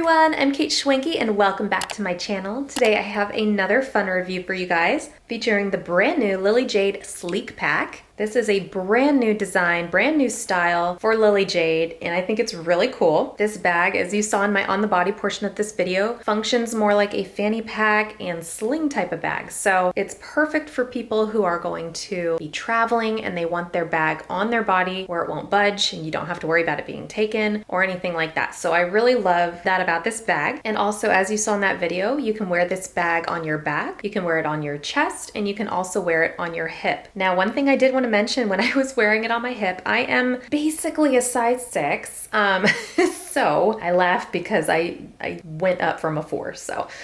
everyone, I'm kateschwanke and welcome back to my channel. Today I have another fun review for you guys featuring the brand new Lily Jade Sleek Pack. This is a brand new design, brand new style for Lily Jade, and I think it's really cool. This bag, as you saw in my on the body portion of this video, functions more like a fanny pack and sling type of bag. So it's perfect for people who are going to be traveling and they want their bag on their body where it won't budge and you don't have to worry about it being taken or anything like that. So I really love that about this bag. And also, as you saw in that video, you can wear this bag on your back, you can wear it on your chest, and you can also wear it on your hip. Now, one thing I did want to mention when I was wearing it on my hip, I am basically a size 6. So I laugh because I went up from a 4,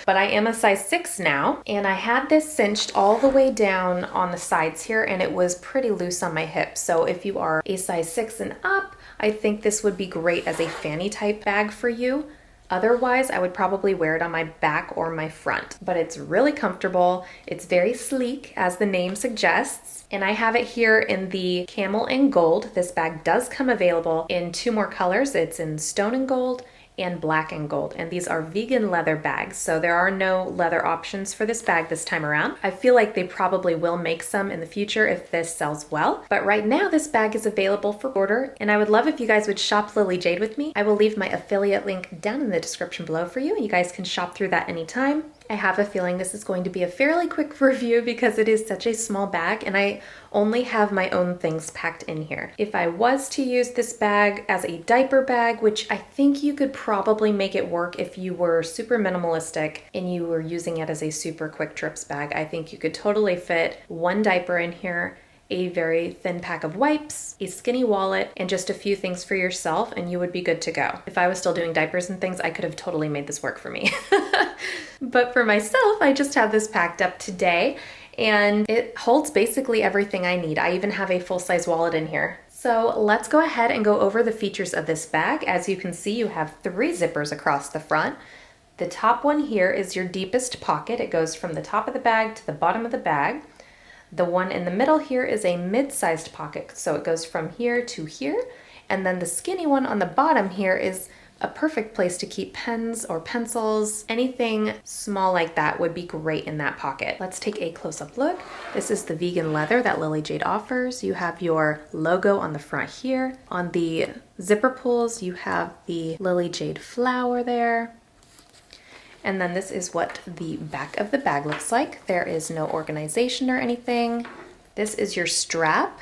but I am a size 6 now, and I had this cinched all the way down on the sides here, and it was pretty loose on my hip. So if you are a size 6 and up, I think this would be great as a fanny type bag for you. Otherwise, I would probably wear it on my back or my front, but it's really comfortable. It's very sleek, as the name suggests, and I have it here in the camel and gold. This bag does come available in 2 more colors. It's in stone and gold and black and gold, and these are vegan leather bags, so there are no leather options for this bag this time around. I feel like they probably will make some in the future if this sells well, but right now this bag is available for order, and I would love if you guys would shop Lily Jade with me. I will leave my affiliate link down in the description below for you, and you guys can shop through that anytime. I have a feeling this is going to be a fairly quick review because it is such a small bag and I only have my own things packed in here. If I was to use this bag as a diaper bag, which I think you could probably make it work if you were super minimalistic and you were using it as a super quick trips bag, I think you could totally fit 1 diaper in here, a very thin pack of wipes, a skinny wallet, and just a few things for yourself, and you would be good to go. If I was still doing diapers and things, I could have totally made this work for me. But for myself, I just have this packed up today, and it holds basically everything I need. I even have a full-size wallet in here. So let's go ahead and go over the features of this bag. As you can see, you have 3 zippers across the front. The top one here is your deepest pocket. It goes from the top of the bag to the bottom of the bag. The one in the middle here is a mid-sized pocket, so it goes from here to here. And then the skinny one on the bottom here is a perfect place to keep pens or pencils. Anything small like that would be great in that pocket. Let's take a close-up look. This is the vegan leather that Lily Jade offers. You have your logo on the front here. On the zipper pulls, you have the Lily Jade flower there. And then this is what the back of the bag looks like. There is no organization or anything. This is your strap.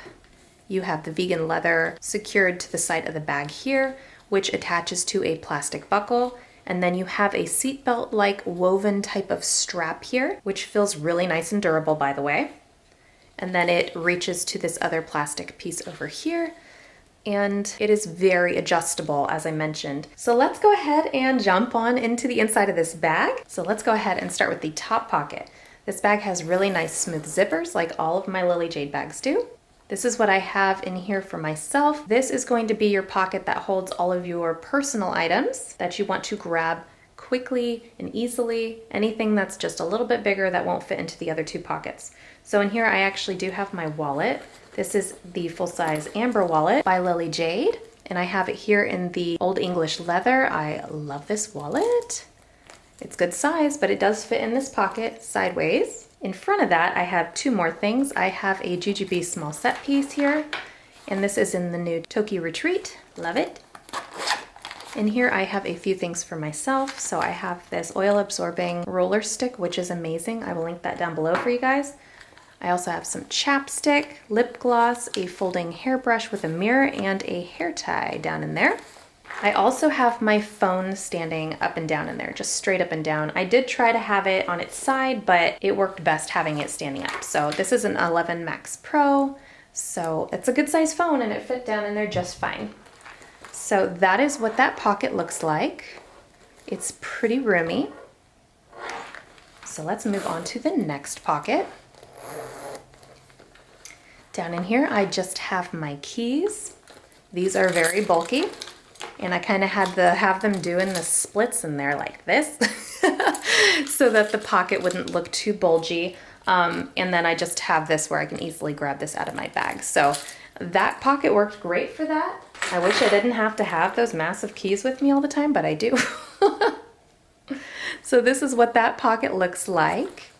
You have the vegan leather secured to the side of the bag here, which attaches to a plastic buckle. And then you have a seatbelt-like woven type of strap here, which feels really nice and durable, by the way. And then it reaches to this other plastic piece over here. And it is very adjustable, as I mentioned. So let's go ahead and jump on into the inside of this bag. So let's go ahead and start with the top pocket. This bag has really nice smooth zippers like all of my Lily Jade bags do. This is what I have in here for myself. This is going to be your pocket that holds all of your personal items that you want to grab quickly and easily. Anything that's just a little bit bigger that won't fit into the other 2 pockets. So in here I actually do have my wallet. This is the full-size amber wallet by Lily Jade, and I have it here in the Old English leather. I love this wallet. It's good size, but it does fit in this pocket sideways. In front of that, I have 2 more things. I have a Jujube small set piece here, and this is in the new Toki Retreat. Love it. In here, I have a few things for myself. So I have this oil-absorbing roller stick, which is amazing. I will link that down below for you guys. I also have some chapstick, lip gloss, a folding hairbrush with a mirror, and a hair tie down in there. I also have my phone standing up and down in there, just straight up and down. I did try to have it on its side, but it worked best having it standing up. So this is an 11 Max Pro, so it's a good size phone and it fit down in there just fine. So that is what that pocket looks like. It's pretty roomy. So let's move on to the next pocket. Down in here, I just have my keys. These are very bulky, and I kind of had to have them doing the splits in there like this so that the pocket wouldn't look too bulgy. And then I just have this where I can easily grab this out of my bag. So that pocket worked great for that. I wish I didn't have to have those massive keys with me all the time, but I do. So this is what that pocket looks like.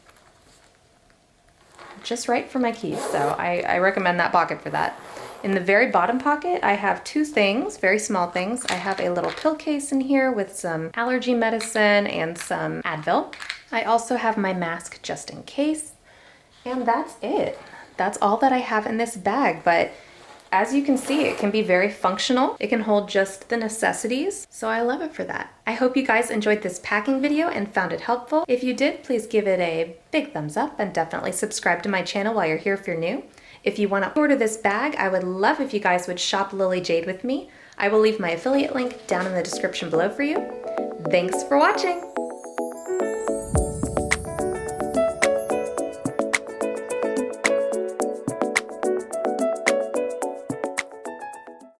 Just right for my keys, so I recommend that pocket for that. In the very bottom pocket, I have two things, very small things. I have a little pill case in here with some allergy medicine and some Advil. I also have my mask just in case. And that's it. That's all that I have in this bag, but as you can see, it can be very functional. It can hold just the necessities, so I love it for that. I hope you guys enjoyed this packing video and found it helpful. If you did, please give it a big thumbs up and definitely subscribe to my channel while you're here if you're new. If you want to order this bag, I would love if you guys would shop Lily Jade with me. I will leave my affiliate link down in the description below for you. Thanks for watching!